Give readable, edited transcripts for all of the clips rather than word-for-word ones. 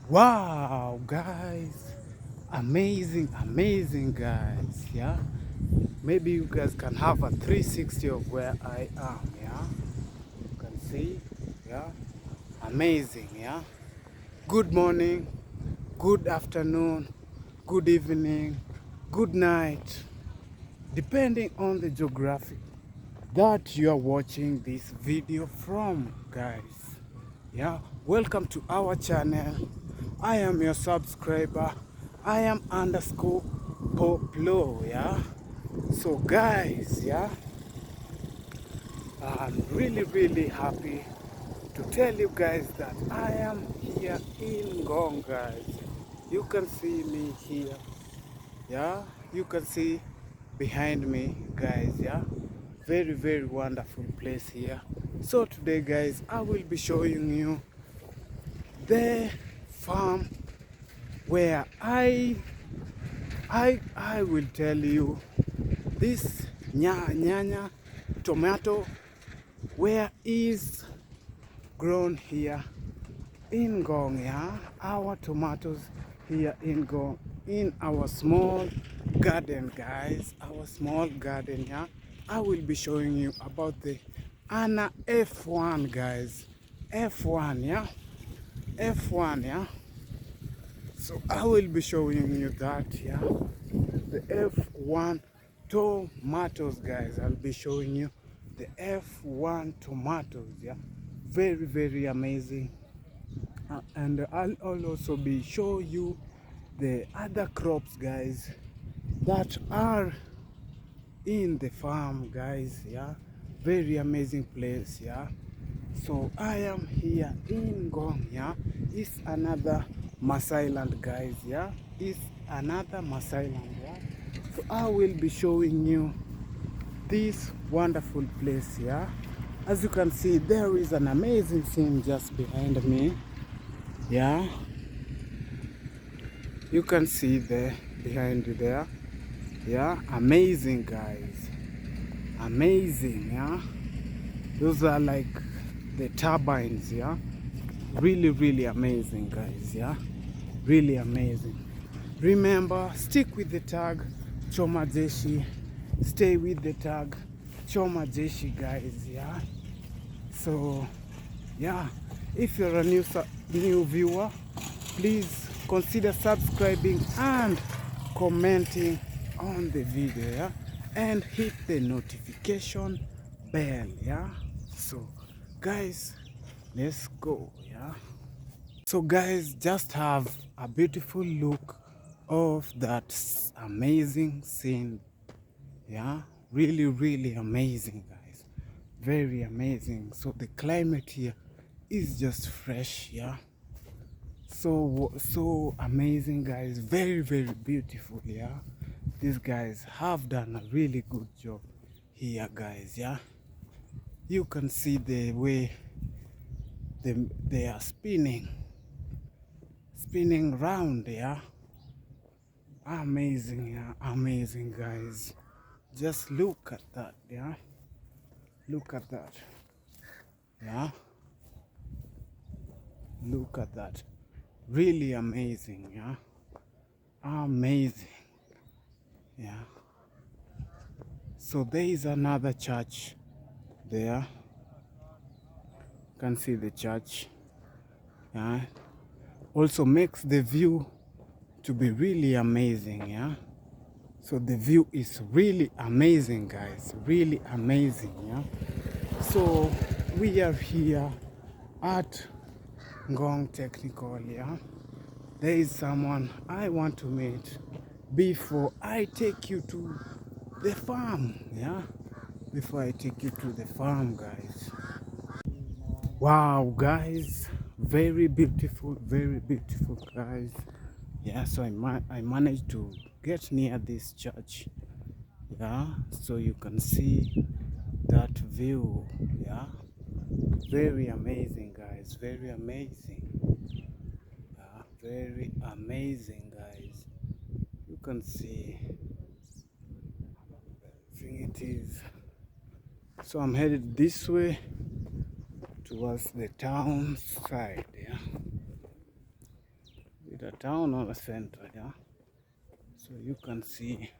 Wow, guys, amazing guys. Yeah, maybe you guys can have a 360 of where I am. Yeah, you can see. Yeah, amazing. Yeah, good morning, good afternoon, good evening, good night, depending on the geographic that you are watching this video from, guys. Yeah, welcome to our channel. I am your subscriber. I am underscore Poplo. Yeah, so guys, yeah, I'm really happy to tell you guys that I am here in Ngong, guys. You can see me here. Yeah, you can see behind me, guys. Yeah, very wonderful place here. So today, guys, I will be showing you the farm where I will tell you this nyanya tomato where is grown here in Ngong. Yeah, our tomatoes here in Ngong, in our small garden, guys, our small garden. Yeah, I will be showing you about the Anna F1, guys. F1, yeah, F1, yeah. So I will be showing you that, yeah, the F1 tomatoes, guys. I'll be showing you the F1 tomatoes, yeah, very amazing. And I'll also be show you the other crops, guys, that are in the farm, guys. Yeah, very amazing place. Yeah, so I am here in Ngong. Yeah, it's another Masai land, guys. Yeah, it's another Masai land. Yeah, so I will be showing you this wonderful place. Yeah, as you can see, there is an amazing scene just behind me. Yeah, you can see there behind you there. Yeah, amazing, guys, amazing. Yeah, those are like the turbines. Yeah, really amazing, guys. Yeah, really amazing. Remember, stick with the tag Choma Jeshi, stay with the tag Choma Jeshi, guys. Yeah, so yeah, if you're a new viewer, please consider subscribing and commenting on the video. Yeah, and hit the notification bell. Yeah, so guys, let's go. Yeah, so guys, just have a beautiful look of that amazing scene. Yeah, really amazing, guys, very amazing. So the climate here is just fresh. Yeah, so amazing, guys, very beautiful. Yeah, these guys have done a really good job here, guys. Yeah, you can see the way they are spinning round. Yeah, amazing. Yeah, amazing, guys, just look at that. Yeah, look at that. Yeah, look at that, really amazing. Yeah, amazing. Yeah, so there is another church there. You can see the church. Yeah, also makes the view to be really amazing. Yeah, so the view is really amazing, guys, really amazing. Yeah, so we are here at Ngong Technical. Yeah, there is someone I want to meet before I take you to the farm. Yeah, before I take you to the farm, guys. Wow, guys, very beautiful, guys. Yeah, so I managed to get near this church. Yeah, so you can see that view. Yeah, very amazing, guys, very amazing. Yeah, very amazing, guys. You can see everything it is. So I'm headed this way towards the town side. Yeah, the town or the center, yeah. So you can see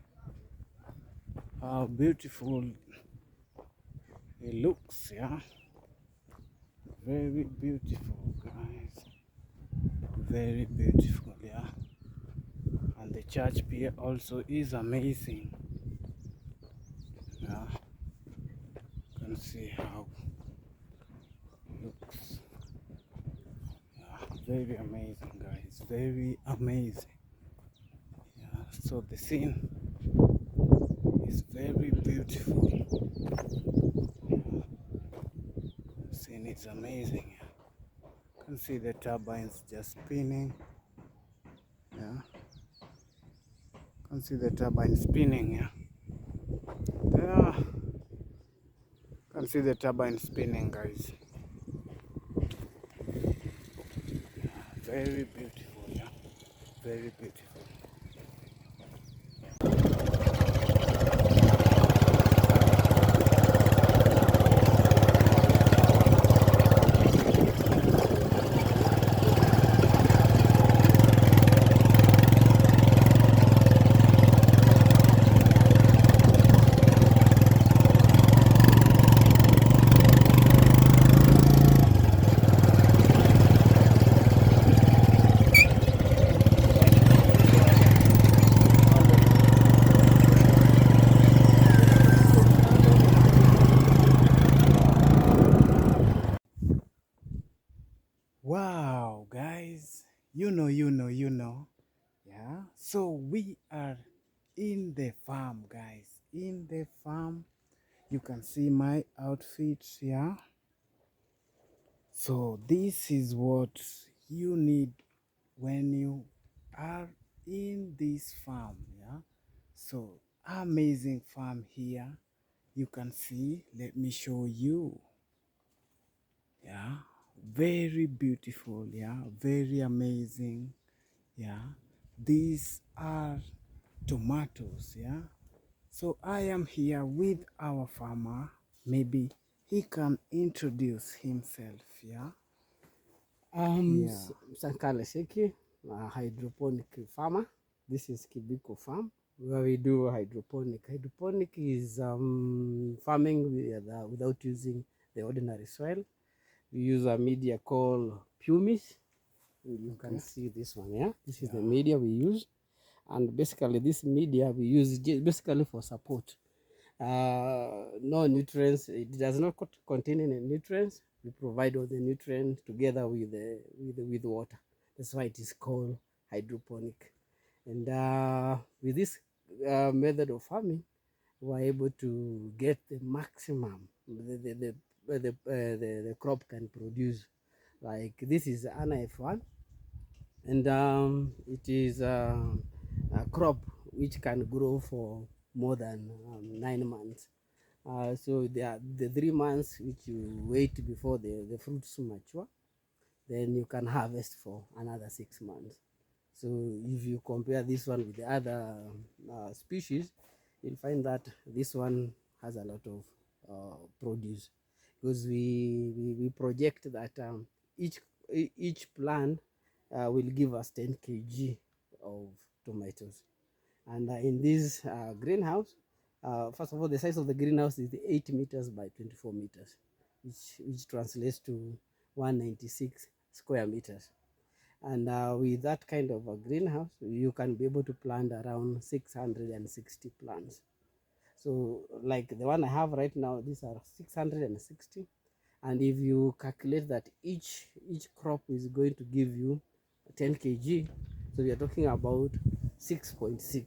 how beautiful it looks, yeah. Very beautiful, guys. Very beautiful, yeah. And the church pier also is amazing. Yeah. You can see how it looks. Yeah, very amazing, guys. Very amazing. Yeah. So the scene is very beautiful. Yeah. The scene is amazing. Yeah. You can see the turbines just spinning. Yeah. You can see the turbine spinning. Yeah. Yeah. You can see the turbine spinning, guys. Very beautiful, yeah. Very beautiful. Wow, guys, you know. Yeah, so we are in the farm, guys. In the farm, you can see my outfit, yeah. So this is what you need when you are in this farm, yeah. So amazing farm here. You can see, let me show you. Yeah, very beautiful, yeah, very amazing. Yeah, these are tomatoes, yeah. So I am here with our farmer. Maybe he can introduce himself, yeah. Yeah. Sankale Sheki, a hydroponic farmer. This is Kibiko Farm, where we do hydroponic. Hydroponic is farming without using the ordinary soil. We use a media called pumice. You can see this one, yeah? This is the media we use. And basically this media we use basically for support. No nutrients, it does not contain any nutrients. We provide all the nutrients together with water. That's why it is called hydroponic. And with this method of farming, we're able to get the maximum the crop can produce. Like this is an F1, and it is a crop which can grow for more than 9 months. So the 3 months which you wait before the fruits mature, then you can harvest for another 6 months. So if you compare this one with the other species, you'll find that this one has a lot of produce, because we project that each each plant will give us 10 kg of tomatoes. And in this greenhouse, first of all, the size of the greenhouse is 8 meters by 24 meters, which translates to 196 square meters. And with that kind of a greenhouse, you can be able to plant around 660 plants. So like the one I have right now, these are 660. And if you calculate that each crop is going to give you 10 kg, so we are talking about 6.6.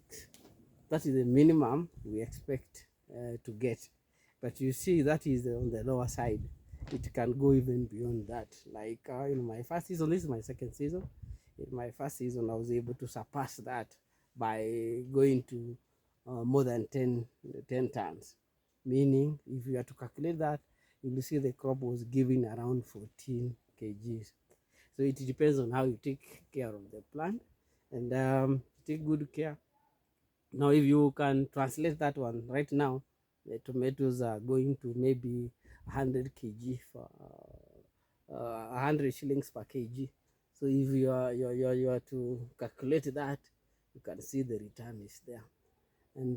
That is the minimum we expect to get. But you see, that is on the lower side. It can go even beyond that. Like in my first season, this is my second season. In my first season, I was able to surpass that by going to more than 10 tons. Meaning, if you are to calculate that, you will see the crop was giving around 14 kgs. So it depends on how you take care of the plant, and take good care. Now, if you can translate that one right now, the tomatoes are going to maybe 100 kg for 100 shillings per kg. So if you are to calculate that, you can see the return is there. And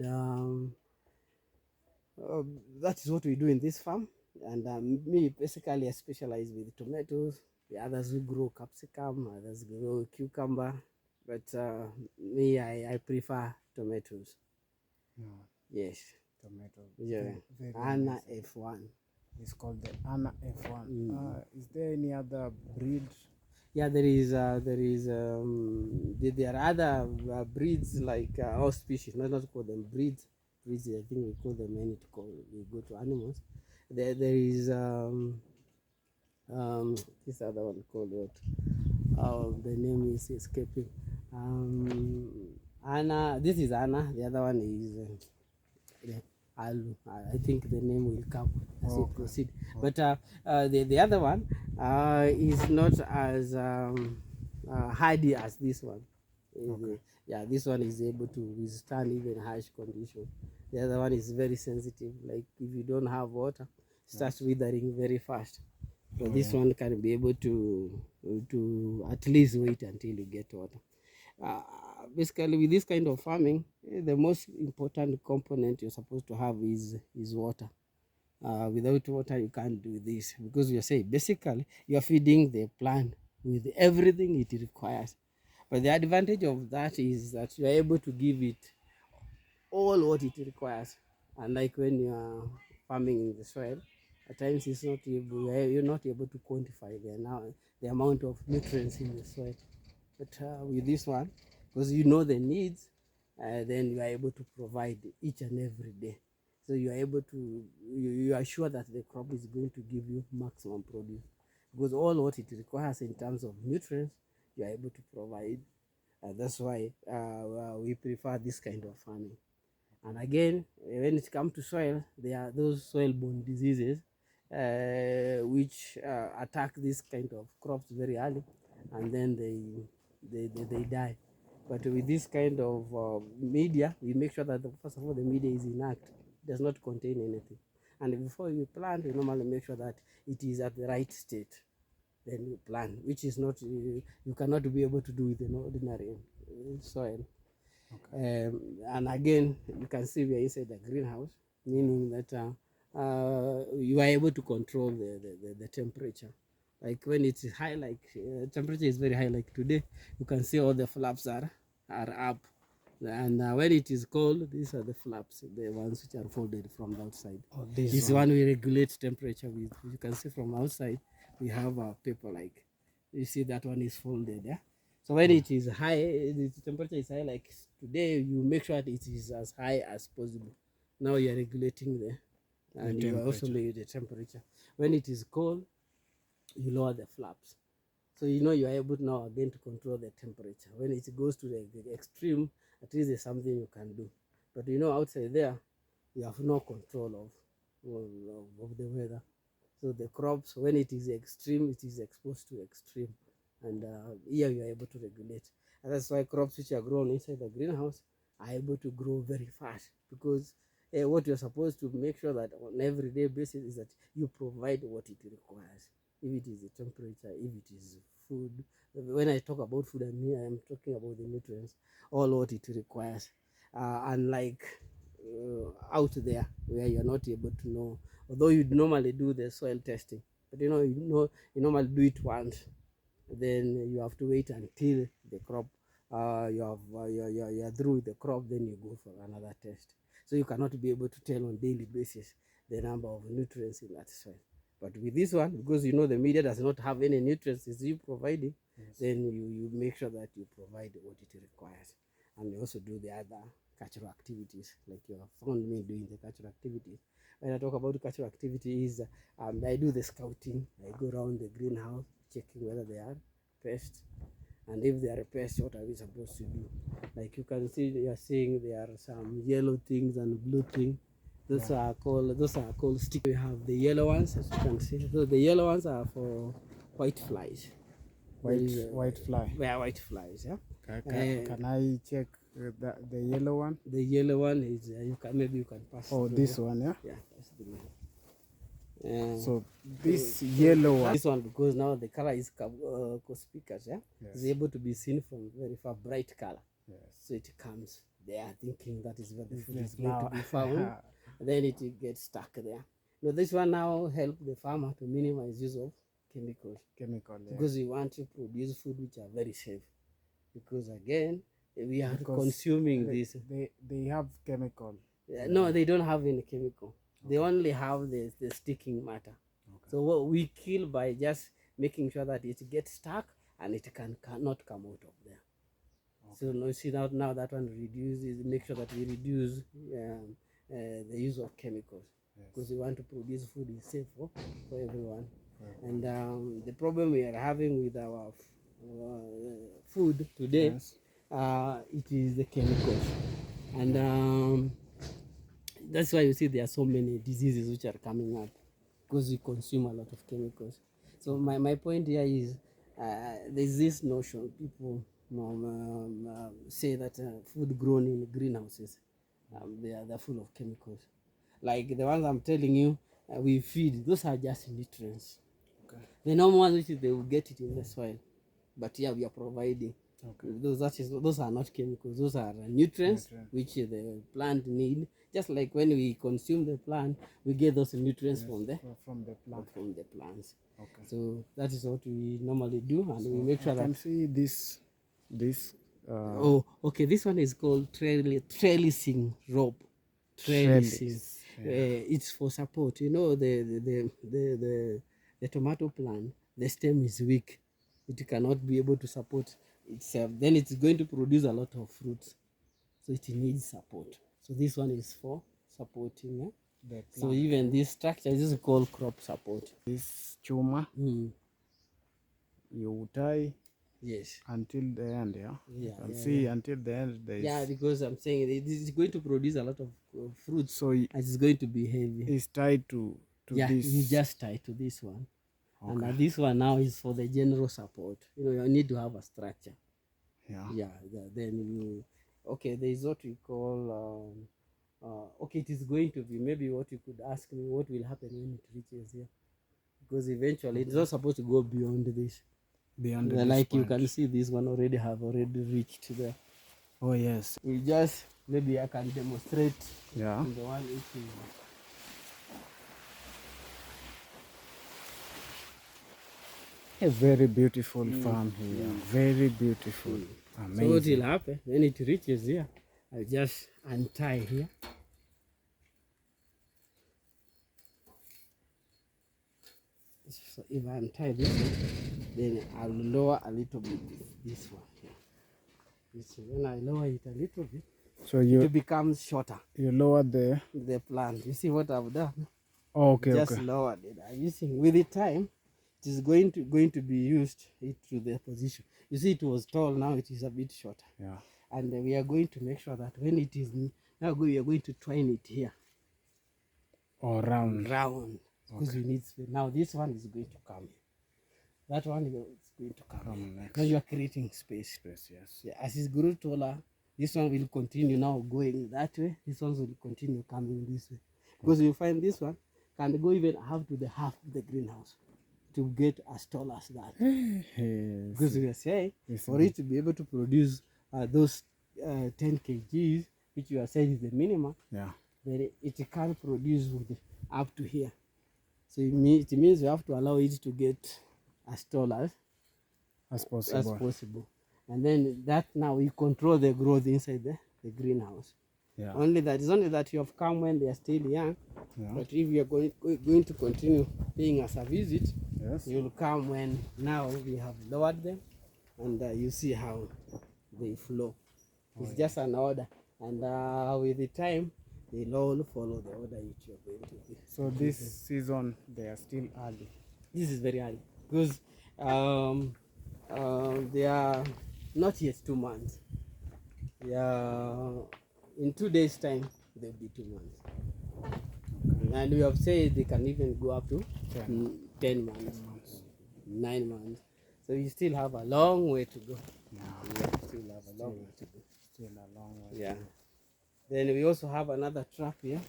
that is what we do in this farm. And me basically I specialize with tomatoes. The others who grow capsicum, others grow cucumber, but me I prefer tomatoes. No, Yes. tomato. Yeah. Very Anna amazing. F1. It's called the Anna F1. Is there any other breed? Yeah, there are other breeds like or species. Not call them breeds. Breeds, I think we call them any to call. We go to animals. There is this other one called what? Oh, the name is escaping. Anna. This is Anna. The other one is Alu. I think the name will come as we proceed. But the other one is not as hardy as this one. Yeah, this one is able to withstand even harsh conditions. The other one is very sensitive. Like if you don't have water, it starts withering very fast. So this one can be able to at least wait until you get water. Basically, with this kind of farming, the most important component you're supposed to have is water. Without water, you can't do this, because you say basically you're feeding the plant with everything it requires. But the advantage of that is that you're able to give it all what it requires. Unlike when you are farming in the soil, at times you're not able to quantify the amount of nutrients in the soil. But with this one, because you know the needs, then you are able to provide each and every day. So you are able to, you are sure that the crop is going to give you maximum produce, because all what it requires in terms of nutrients, you are able to provide. That's why we prefer this kind of farming. And again, when it comes to soil, there are those soil-borne diseases which attack this kind of crops very early, and then they die. But with this kind of media, we make sure that first of all the media is intact, does not contain anything. And before you plant, you normally make sure that it is at the right state. Then you plant, which is not you cannot be able to do with an ordinary soil. And again, you can see we are inside the greenhouse, meaning that you are able to control the temperature. Like when it's high, like temperature is very high, like today, you can see all the flaps are up. And when it is cold, these are the flaps, the ones which are folded from the outside. This one we regulate temperature with. You can see from outside, we have a paper like, you see that one is folded, yeah? So when it is high, the temperature is high, like today, you make sure that it is as high as possible. Now you are regulating and you are also making the temperature. When it is cold, you lower the flaps. So you know you are able now again to control the temperature. When it goes to the extreme, at least there's something you can do. But you know outside there, you have no control of the weather. So the crops, when it is extreme, it is exposed to extreme. And here you are able to regulate. And that's why crops which are grown inside the greenhouse are able to grow very fast, because what you're supposed to make sure that on everyday basis is that you provide what it requires. If it is the temperature, if it is food. When I talk about food, I'm talking about the nutrients, all what it requires. Unlike out there where you're not able to know, although you normally do the soil testing, but you normally do it once, then you have to wait until the crop you're through with the crop, then you go for another test. So you cannot be able to tell on daily basis the number of nutrients in that soil. But with this one, because you know the media does not have any nutrients is you providing, then you make sure that you provide what it requires. And you also do the other cultural activities, like you have found me doing the cultural activities. When I talk about cultural activities, I do the scouting. I go around the greenhouse checking whether they are pests, and if they are a pest, what are we supposed to do? Like you can see, you are seeing there are some yellow things and blue things. Those are called stick. We have the yellow ones, as you can see. So the yellow ones are for white flies. White fly. Yeah, white flies. Yeah. Can I check the yellow one? The yellow one is maybe you can pass. Oh, this one, yeah. Yeah, that's the one. So this yellow one. This one, because now the color is conspicuous, yeah? Yes. It's able to be seen from very far, bright color. Yes. So it comes there thinking that is where the food Yes, is going now. to be found. Then it gets stuck there. Now this one now help the farmer to minimize use of chemicals. Chemical, yeah. Because we want to produce food which are very safe. Because again, we are Because consuming this. They have chemical. No, they don't have any chemical. They only have the sticking matter. So what we kill by just making sure that it gets stuck and it cannot come out of there. So now see now that one reduces, make sure that we reduce the use of chemicals, because we want to produce food is safe for everyone. And the problem we are having with our food today, it is the chemicals, and that's why you see there are so many diseases which are coming up, because we consume a lot of chemicals. So my point here is there's this notion people say that food grown in greenhouses, they're full of chemicals. Like the ones I'm telling you, we feed, those are just nutrients. The normal ones, which is they will get it in the soil, but yeah, we are providing. Those are not chemicals. Those are nutrients which the plant need. Just like when we consume the plant, we get those nutrients from the plants. So that is what we normally do, and we make sure I can see this. Oh, okay. This one is called trellising rope. Trellising. It's for support. You know, the tomato plant, the stem is weak. It cannot be able to support itself. Then it's going to produce a lot of fruits. So it needs support. So this one is for supporting. So even this structure is called crop support. This chuma, you tie. Yes. Until the end, yeah? Yeah. You can see until the end there is... Yeah, because I'm saying this is going to produce a lot of fruits, so it's going to be heavy. It's tied to this. You just tie to this one. And this one now is for the general support. You know, you need to have a structure. Yeah. Then you... Okay, there is what we call... okay, it is going to be maybe what you could ask me, what will happen when it reaches here. Because eventually it's not supposed to go beyond this. Beyond like point. You can see this one already reached there. Oh yes. We just, maybe I can demonstrate. Yeah. The one which is a very beautiful farm here. Very beautiful. Amazing. So what will happen when it reaches here? I'll just untie here. So if I untie this one, then I'll lower a little bit this one here. When I lower it a little bit, so it becomes shorter. You lower the plant. You see what I've done? Oh, okay. Just lowered it. I'm using with the time. It is going to be used to the position. You see, it was tall. Now it is a bit shorter. Yeah. And we are going to make sure that when it is now, we are going to twine it here. Or round. Round. Because we need space. Now this one is going to come here. That one is going to come next. Now you are creating space. Yes. Yeah, as it grows taller, this one will continue now going that way. This one will continue coming this way. Because you find this one can go even half to the half of the greenhouse to get as tall as that. Because we are saying for it to be able to produce those 10 kgs, which you are saying is the minimum, then it can produce with up to here. So it means we have to allow it to get as tall as possible. And then that now we control the growth inside the greenhouse. Yeah. Only that you have come when they are still young. Yeah. But if you are going to continue paying us a visit, you'll come when now we have lowered them, and you see how they flow. It's just an order, and with the time, they'll all follow the order which you are going to do. So this season, they are still early. This is very early because they are not yet 2 months. In 2 days' time, they'll be 2 months. And we have said they can even go up to 10 months, 9 months. So you still have a long way to go. Still have a long way to go. Still a long way. Yeah. Then we also have another trap here.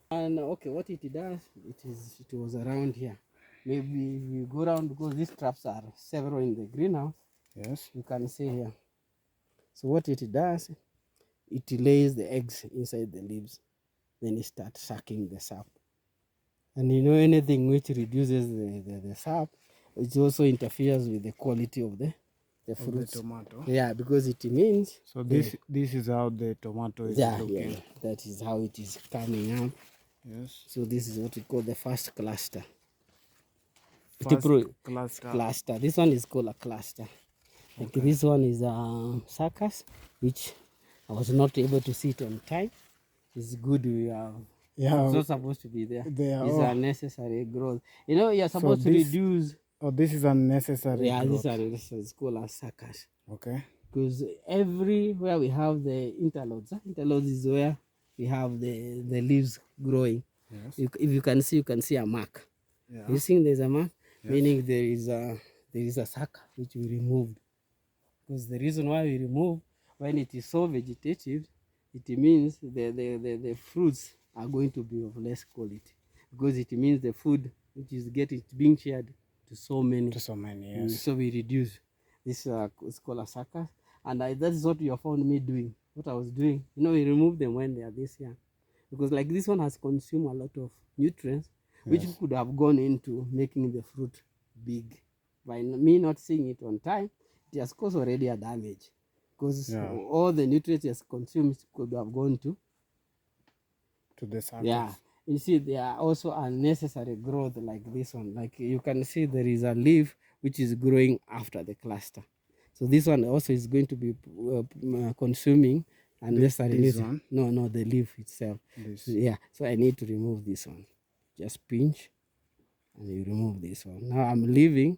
And okay, what it does, it was around here. Maybe we go around because these traps are several in the greenhouse. Yes. You can see here. So what it does, it lays the eggs inside the leaves. Then it starts sucking the sap. And you know, anything which reduces the sap, it also interferes with the quality of the fruits. The tomato. Yeah, because it means. So this is how the tomato is looking. Yeah, that is how it is coming up. Yes. So this is what we call the first cluster. First cluster. This one is called a cluster. Like this one is suckers, which I was not able to see it on time. It's good we are. Yeah. It's not supposed to be there. These are necessary growth. You know, you're supposed to reduce. Oh, this is unnecessary growth. These are unnecessary. It's called as suckers. Okay. Because everywhere we have the interlodes. Interlodes is where we have the leaves growing. Yes. If you can see a mark. Yeah. You see there's a mark, meaning there is a sucker which we removed. Because the reason why we remove, when it is so vegetative, it means the fruits are going to be of less quality, because it means the food which is being shared to so many. Yes. So we reduce this is called a sucker, and that is what you have found me doing. What I was doing, you know, we remove them when they are this young, because like this one has consumed a lot of nutrients, which could have gone into making the fruit big. By me not seeing it on time, it has caused already a damage, because all the nutrients it has consumed could have gone to the suckers. Yeah, you see, there are also unnecessary growth like this one. Like you can see, there is a leaf which is growing after the cluster. So this one also is going to be consuming unnecessary. This one? No, the leaf itself. So, yeah, so I need to remove this one. Just pinch, and you remove this one. Now I'm leaving.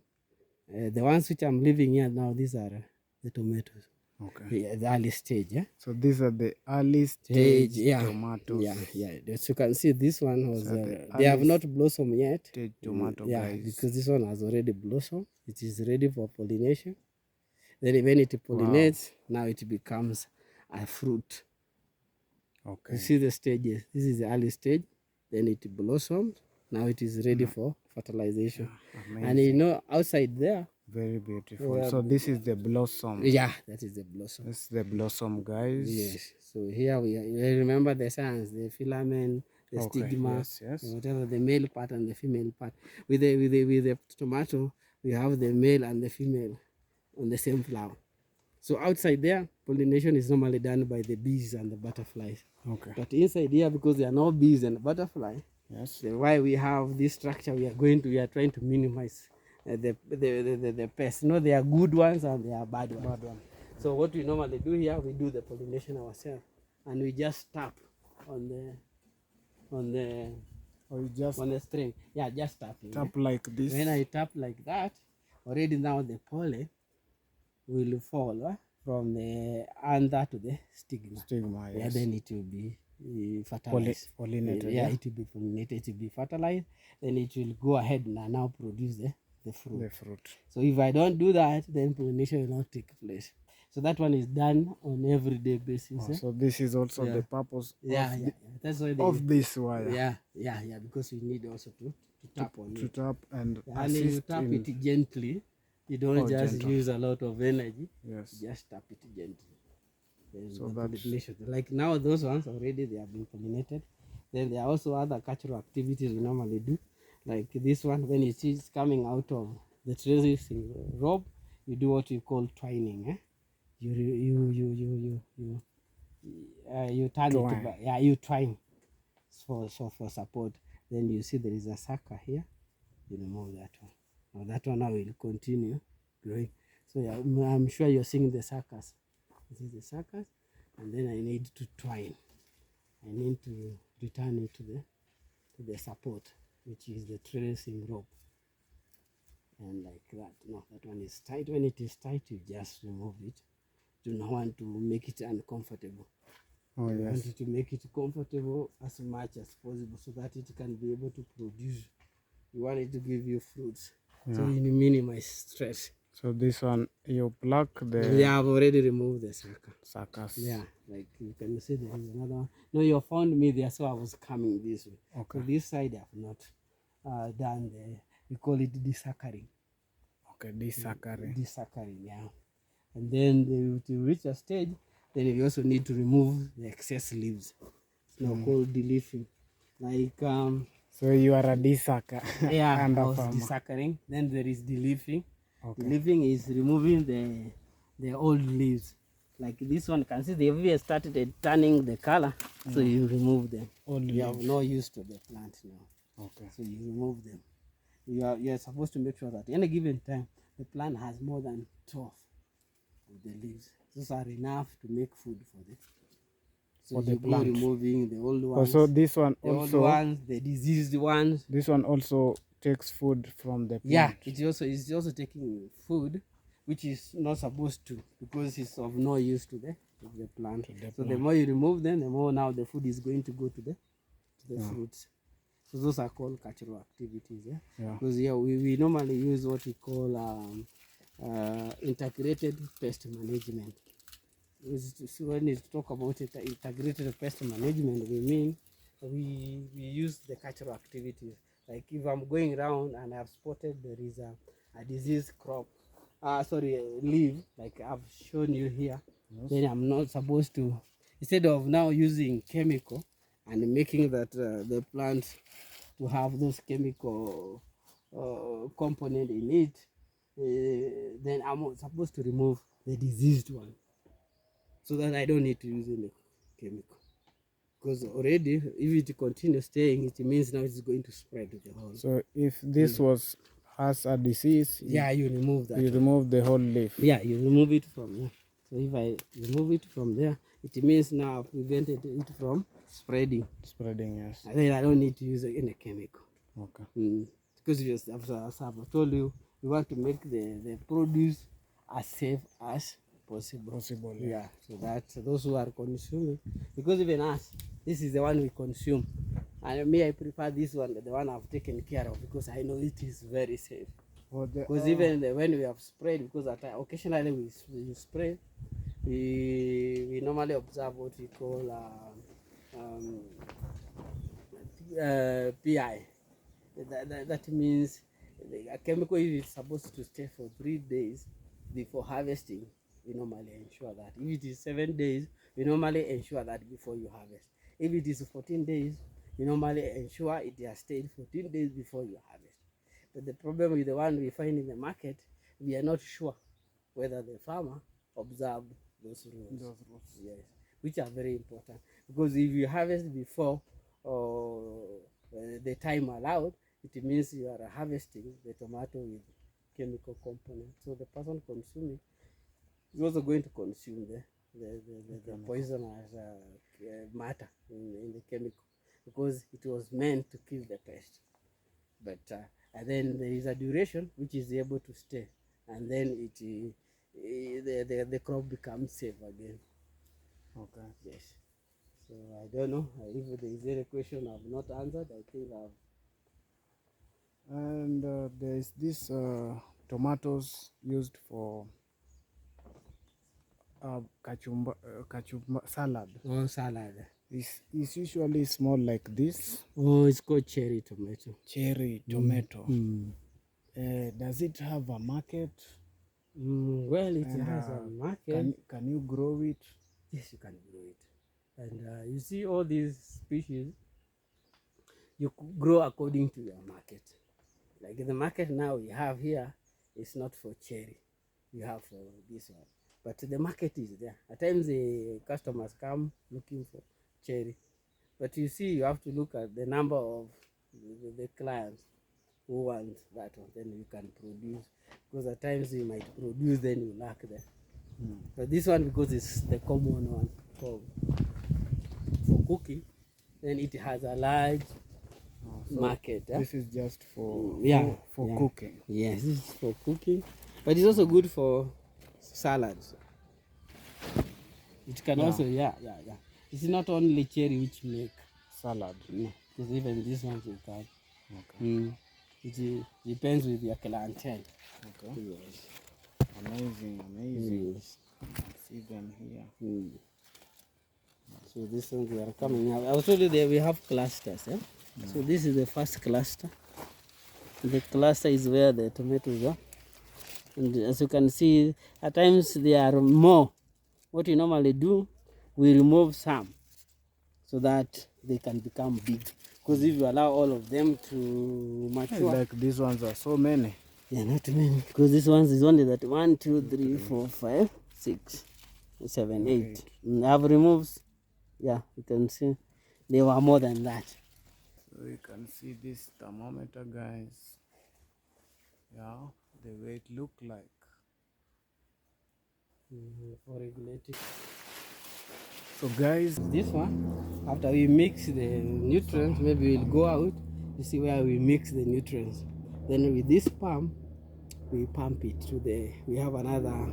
The ones which I'm leaving here now, these are the tomatoes. Okay. The early stage, yeah. So these are the early stage tomatoes. Yeah. As you can see, this one was they have not blossomed yet. Tomato, guys. Because this one has already blossomed. It is ready for pollination. Then when it pollinates, now it becomes a fruit. Okay. You see the stages. This is the early stage. Then it blossomed. Now it is ready for fertilization. And you know, outside there. Very beautiful. So this is the blossom. Yeah, that is the blossom. This is the blossom, guys. Yes. So here we remember the signs, the filament, the stigma, whatever, the male part and the female part. With the tomato, we have the male and the female on the same flower. So outside there, pollination is normally done by the bees and the butterflies. Okay. But inside here, because there are no bees and butterflies, then why we have this structure, we are trying to minimize the pests. You know, there are good ones and there are bad ones. So what we normally do here, we do the pollination ourselves, and we just tap on the string. Yeah, just tapping. Tap like this. When I tap like that, already now the pollen will fall from the under to the stigma. Yes. Yeah, then it will be fertilized. Pollinated. Yeah, it will be pollinated, it will be fertilized. Then it will go ahead and now produce the fruit. So if I don't do that, then pollination will not take place. So that one is done on everyday basis. So this is also the purpose That's why of this wire. Yeah, because we need also to tap on it. To tap and And you tap it gently. You don't just use a lot of energy. Yes. Just tap it gently. So that's like now those ones already they have been pollinated. Then there are also other cultural activities we normally do. Like this one, when it is coming out of the trellising rope, you do what we call twining. You turn it. You twine for support. Then you see there is a sucker here. You remove that one. Now that one now will continue growing. So I'm sure you're seeing the suckers. This is the suckers, and then I need to twine. I need to return it to the support, which is the trellising rope. And like that. No, that one is tight. When it is tight, you just remove it. Do not want to make it uncomfortable. You want to make it comfortable as much as possible so that it can be able to produce. You want it to give you fruits. So you minimize stress. So this one you pluck the Yeah, I've already removed the sucker. suckers. Yeah, like you can see there is another one. No, you found me there, so I was coming this way. Okay. So this side I have not done the, we call it desuckering. Okay, desuckering. Desuckering, yeah. And then to reach a stage, then you also need to remove the excess leaves. It's now called deleafing. Like So you are a desucker. yeah, and I a was farmer. desuckering. Then there is deleafing. Okay. Deleafing is removing the old leaves. Like this one, you can see they've started turning the color, so you remove them. You have no use to the plant now. Okay. So you remove them. You are supposed to make sure that any given time the plant has more than 12 of the leaves. Those are enough to make food for them. So For the you go plant. removing the old ones. Also, this one the also. old ones, the diseased ones. This one also takes food from the plant. Yeah, it's also taking food, which is not supposed to, because it's of no use to the plant. So the more you remove them, the more now the food is going to go to the fruits. So those are called cultural activities. Yeah. Because we normally use what we call integrated pest management. When you talk about integrated pest management, we mean we use the cultural activities. Like if I'm going around and I've spotted there is a diseased crop, leaf, like I've shown you here, then I'm not supposed to, instead of now using chemical and making that the plant to have those chemical component in it, then I'm supposed to remove the diseased one, so that I don't need to use any chemical. Because already, if it continues staying, it means now it's going to spread to the whole. So if this has a disease, you remove that. You remove the whole leaf. Yeah, you remove it from here. So if I remove it from there, it means now I've prevented it from spreading. Spreading, yes. And then I don't need to use any chemical. Okay. Because as I've told you, we want to make the produce as safe as possible. Yeah, so that those who are consuming, because even us, this is the one we consume, and me, I prefer this one, the one I've taken care of, because I know it is very safe. Because even when we have sprayed, because occasionally we spray, we normally observe what we call PI. That means a chemical is supposed to stay for 3 days before harvesting. We normally ensure that. If it is 7 days, we normally ensure that before you harvest. If it is 14 days, you normally ensure it has stayed 14 days before you harvest. But the problem with the one we find in the market, we are not sure whether the farmer observed those rules. Yes, which are very important. Because if you harvest before the time allowed, it means you are harvesting the tomato with chemical component. So the person consuming is also going to consume the poisonous matter in the chemical, because it was meant to kill the pest. But and then there is a duration which is able to stay, and then the crop becomes safe again. Okay. Yes. So I don't know if there is any question I've not answered. I think I've. And there is this tomatoes used for kachumba salad. Oh, salad. It's usually small like this. Oh, it's called cherry tomato. Cherry tomato. Does it have a market? Well, it has a market. Can you grow it? Yes, you can grow it. And you see all these species, you grow according to your market. Like the market now we have here is not for cherry. You have for this one. But the market is there. At times the customers come looking for cherry. But you see, you have to look at the number of the clients who want that one. Then you can produce. Because at times you might produce, then you lack there. But this one, because it's the common one for cooking, then it has a large market. This is just for cooking. Yes, this is for cooking, but it's also good for salads. It can also, It's not only cherry which make salad. No, because even these ones you can. Okay. It depends with your clientele. Okay. Yes. Amazing. See them here. So this one we are coming out. I told you that we have clusters. So this is the first cluster. The cluster is where the tomatoes are. And as you can see, at times they are more. What we normally do, we remove some so that they can become big. Because if you allow all of them to mature, like these ones are so many. Yeah, not many. Because this one is only that 1, 2, 3, 4, 5, 6, 7, 8. I've removed. Yeah, you can see they were more than that. So you can see this thermometer, guys. Yeah, the way it look like. For regulating. So guys, This one, after we mix the nutrients, maybe we'll go out. You see where we mix the nutrients. Then with this pump, we pump it to the. We have another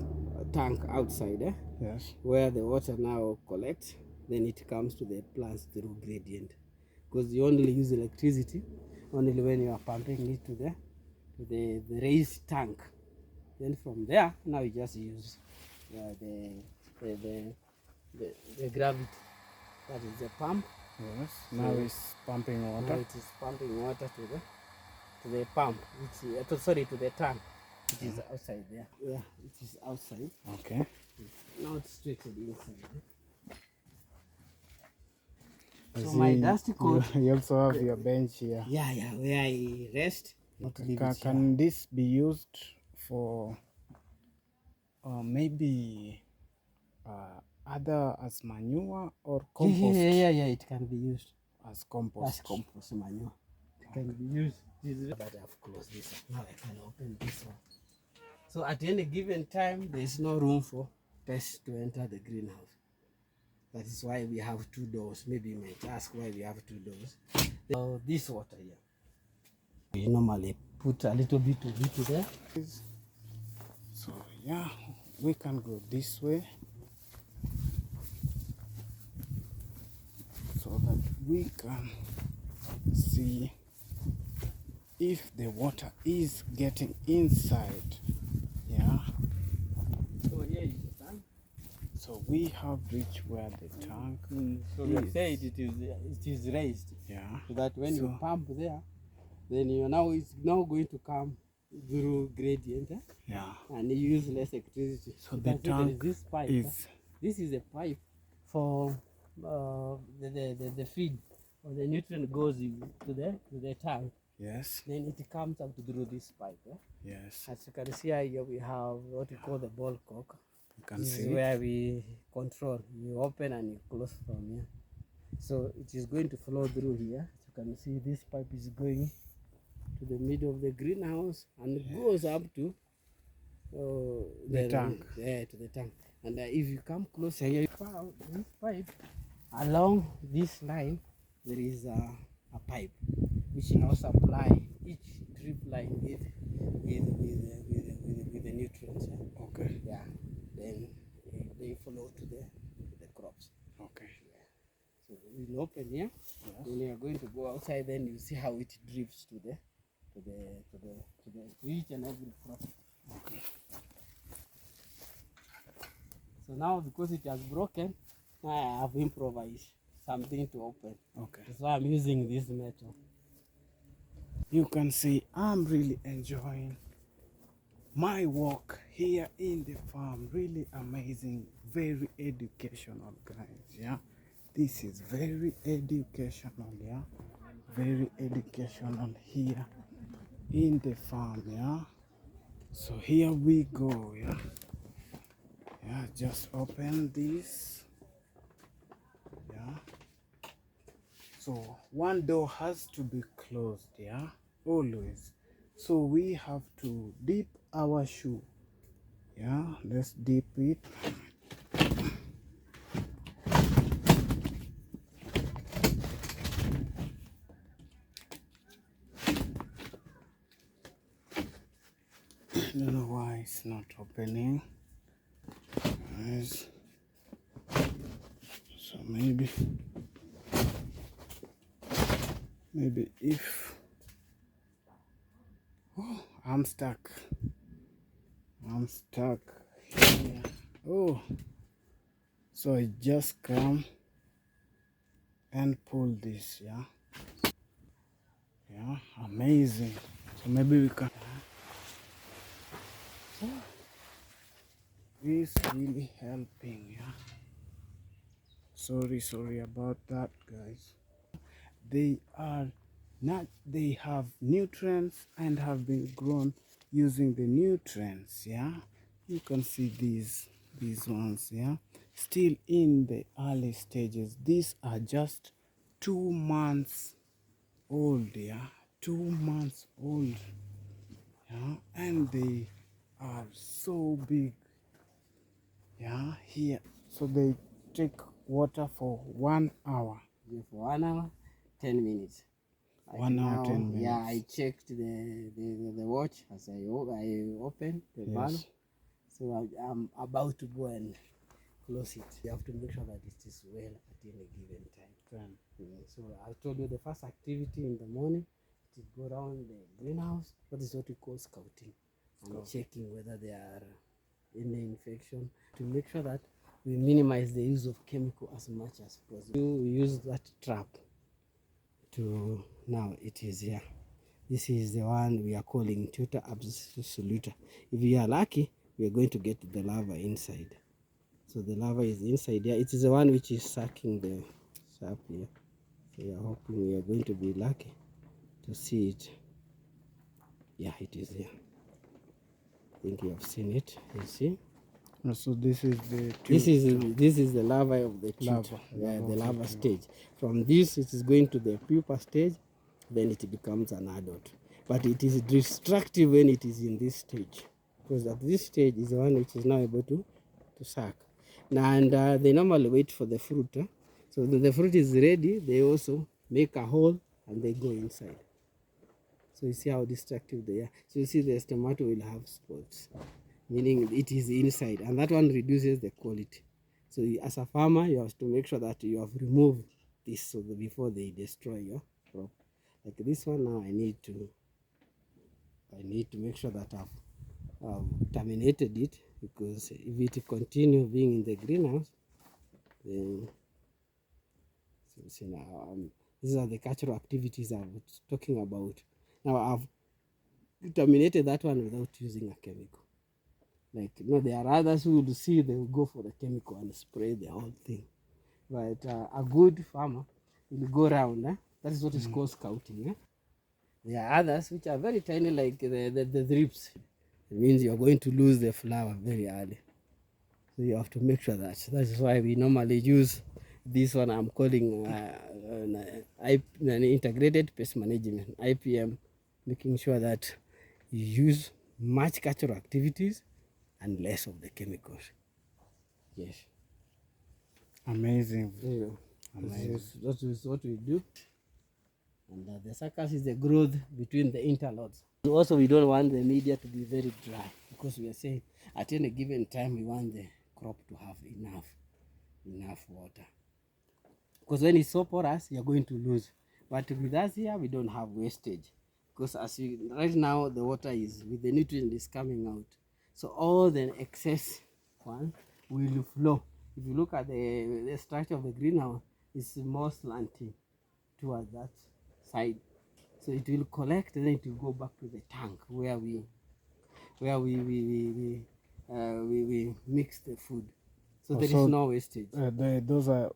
tank outside, yes, where the water now collects. Then it comes to the plants through gradient. Because you only use electricity only when you are pumping it to the raised tank. Then from there, now you just use the gravity. That is the pump. yes. Now it's pumping water. Now it is pumping water to the pump, which to the tank, which is outside there. Yeah, it is outside. Okay. Now it's straight to the inside. So my dusty coat. You also have your bench here. Yeah, where I rest. Okay. Can this be used for maybe other as manure or compost? Yeah, it can be used as compost. as compost manure. It can be used. But I've closed this one. Now I can open this one. So at any given time, there is no room for pests to enter the greenhouse. That is why we have 2 doors. Maybe you might ask why we have 2 doors. So this water here, we normally put a little bit of it there. So yeah, we can go this way so that we can see if the water is getting inside. Yeah. So here is the tank. So we have reached where the tank So is. we said it is raised. Yeah. So that when you pump there, then it's now going to come through gradient. Yeah. And you use less electricity. So the tank this pipe. This is a pipe for the feed or the nutrient goes to the tank. Yes. Then it comes up through this pipe. Yes. As you can see here, we have what we call the ball cock. You can This see is where we control. You open and you close from here. So it is going to flow through here. As you can see, this pipe is going to the middle of the greenhouse and it goes up to the tank. Yeah, to the tank. And if you come closer here, you found this pipe. Along this line, there is a pipe which now supply each drip line with the nutrients. Okay. Yeah. Then they follow to the crops. Okay. Yeah. So we'll open here. Yes. When you are going to go outside, then you see how it drips to each and every crop. Okay. So now because it has broken, I have improvised something to open. Okay. So I'm using this metal. You can see I'm really enjoying my walk here in the farm. Really amazing, very educational, guys. Yeah, this is very educational. Yeah, very educational here in the farm. Yeah, so here we go. Yeah, just open this. Yeah, so one door has to be closed. Yeah, always. So we have to dip our shoe. Yeah, let's dip it. I don't know why it's not opening. Guys. So maybe if I'm stuck. I'm stuck here. Oh, so I just come and pull this, yeah. Yeah, amazing. So maybe we can. This really helping, yeah. Sorry about that, guys. They are not. They have nutrients and have been grown using the nutrients, yeah. You can see these ones, yeah, still in the early stages. These are just 2 months old, yeah, 2 months old, yeah, and they are so big, yeah, here. So they take water for 1 hour. Yeah, for 1 hour, 10 minutes. Like 1 hour, now, 10 minutes. yeah, I checked the watch as I open the valve. Yes. So I'm about to go and close it. You have to make sure that it is well at any given time. So I told you the first activity in the morning is go around the greenhouse. That is what we call scouting. And checking whether there are any infection to make sure that we minimize the use of chemical as much as possible. You use that trap to, now it is here. This is the one we are calling tutor absoluta. If we are lucky, we are going to get the larva inside. So the larva is inside here. It is the one which is sucking the sap here. So we are hoping we are going to be lucky to see it. Yeah, it is here. I think you have seen it. You see? So this is the This is the larva of the tutor. Yeah, the larva stage. From this, it is going to the pupa stage. Then it becomes an adult. But it is destructive when it is in this stage, because at this stage is the one which is now able to suck. Now, and they normally wait for the fruit. So when the fruit is ready, they also make a hole and they go inside. So you see how destructive they are. So you see the tomato will have spots, meaning it is inside, and that one reduces the quality. So as a farmer, you have to make sure that you have removed this so that before they destroy your crop. Like this one now, I need to make sure that I've terminated it, because if it continue being in the greenhouse, then so see now these are the cultural activities I was talking about. Now I've terminated that one without using a chemical. Like, you know, there are others who will see, they will go for the chemical and spray the whole thing. But a good farmer will go around. That is what is called scouting. There are others which are very tiny, like the drips. It means you are going to lose the flower very early. So you have to make sure that. That is why we normally use this one I'm calling an integrated pest management, IPM, making sure that you use much cultural activities and less of the chemicals. Yes. amazing. Amazing. That is what we do. And the suckers is the growth between the interlodes. Also, we don't want the media to be very dry, because we are saying at any given time we want the crop to have enough water. Because when it's so porous, you're going to lose. But with us here, we don't have wastage. Because right now, the water is, with the nutrient is coming out. So all the excess one will flow. If you look at the structure of the greenhouse, it's more slanting towards that side. So it will collect, and then it will go back to the tank where we mix the food. So there is no wastage. Those are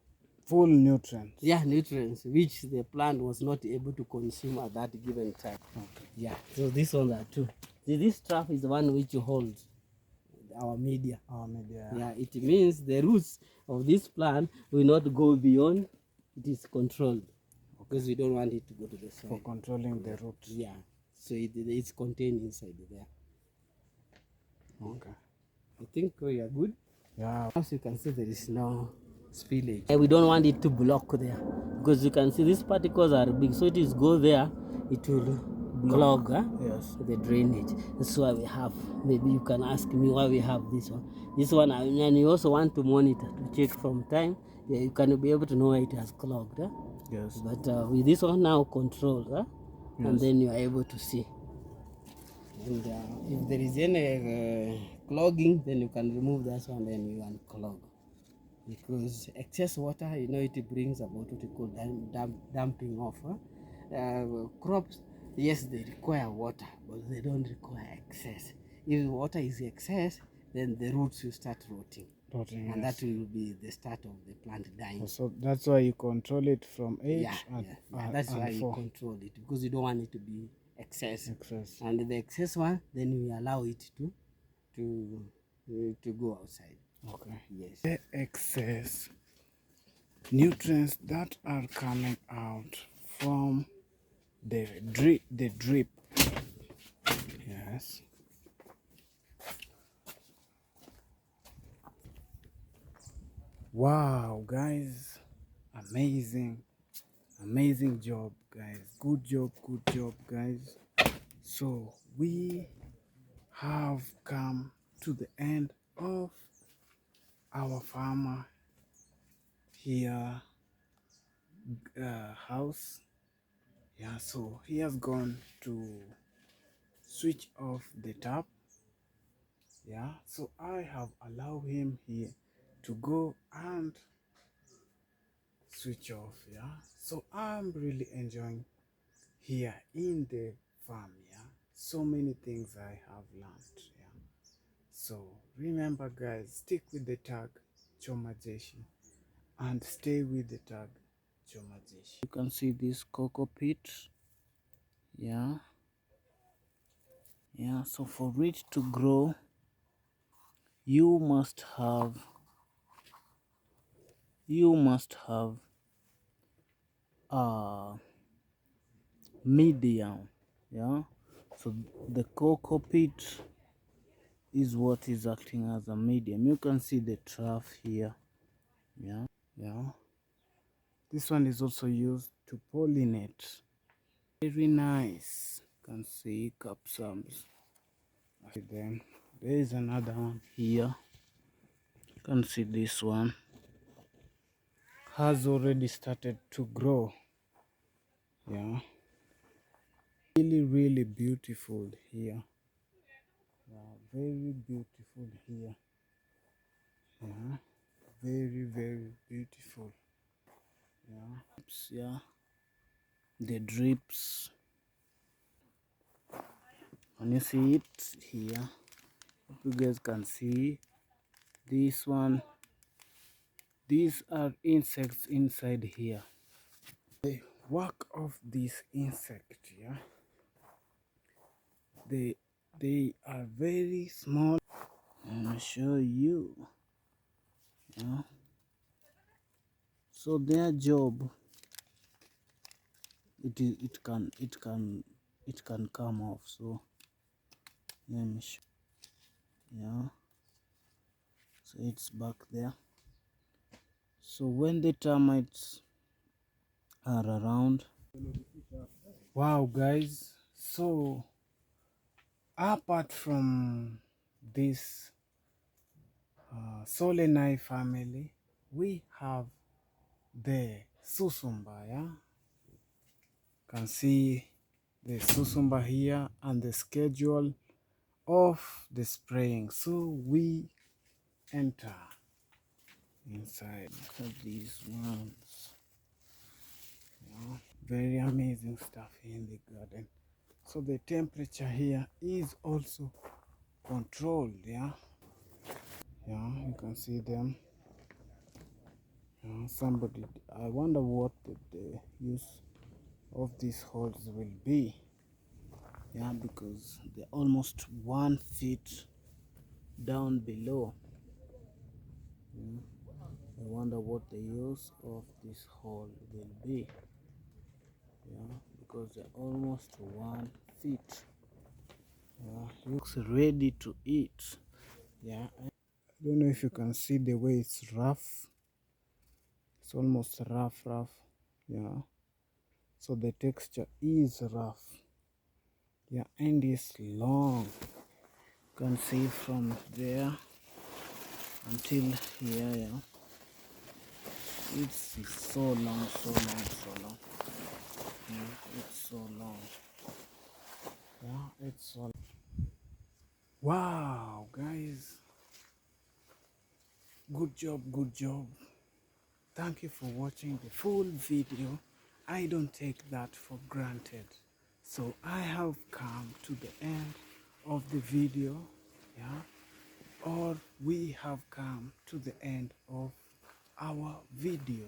full nutrients. Yeah, nutrients which the plant was not able to consume at that given time. Okay. Yeah. So this one are two. This trap is the one which holds our media. Yeah. It means the roots of this plant will not go beyond. It is controlled, because we don't want it to go to the soil. For controlling the roots. Yeah. So it's contained inside there. Okay. I think we are good. Yeah. As you can see, there is no spillage. We don't want it to block there, because you can see these particles are big. So it is go there, it will clog Yes. the drainage. That's why we have, maybe you can ask me why we have this one. This one, and you also want to monitor, to check from time. Yeah, you can be able to know why it has clogged. Yes. But with this one now controlled, Yes. And then you are able to see. And if there is any clogging, then you can remove that one, then you unclog. Because excess water, you know, it brings about what we call dumping off. Crops, yes, they require water, but they don't require excess. If water is excess, then the roots will start rotting, and yes. that will be the start of the plant dying. So that's why you control it from 8 that's why and we 4. control it, because you don't want it to be excess. Excess. And the excess one, then we allow it to go outside. Okay. Yes. The excess nutrients that are coming out from the drip. Yes. Wow, guys, amazing job, guys. Good job, guys. So we have come to the end of our farmer here house. Yeah, so he has gone to switch off the tap. Yeah, so I have allowed him here to go and switch off. Yeah, so I'm really enjoying here in the farm. Yeah, so many things I have learned. Yeah, so remember, guys, stick with the tag JESHY and stay with the tag JESHY. You can see this cocoa pit. Yeah, so for it to grow, you must have a medium. Yeah, so the cocoa pit is what is acting as a medium. You can see the trough here. Yeah, this one is also used to pollinate. Very nice. You can see capsums. Then there is another one here. You can see this one has already started to grow. Yeah, really beautiful here. Yeah, very beautiful here. Yeah, very beautiful. Yeah, the drips. Can you see it here? Hope you guys can see this one. These are insects inside here. The work of this insect, yeah, they are very small. Let me show you. Yeah, so their job, it can come off. So let me show. Yeah, so it's back there. So when the termites are around, wow, guys, so apart from this Soleni family, we have the susumba. Yeah, can see the susumba here and the schedule of the spraying. So we enter inside. Look at these ones. Yeah, very amazing stuff in the garden. So the temperature here is also controlled. Yeah, you can see them. Somebody, I wonder what the use of these holes will be. Yeah, because they're almost 1 feet down below. I wonder what the use of this hole will be. Yeah, because they're almost 1 feet. Yeah, looks ready to eat. Yeah, I don't know if you can see the way it's rough. It's almost rough. Yeah, so the texture is rough. Yeah, and it's long. You can see from there until here. Yeah, it's so long. Yeah, it's so long. Yeah, it's so. Wow, guys, good job, good job. Thank you for watching the full video. I don't take that for granted. So I have come to the end of the video, yeah, or we have come to the end of our video.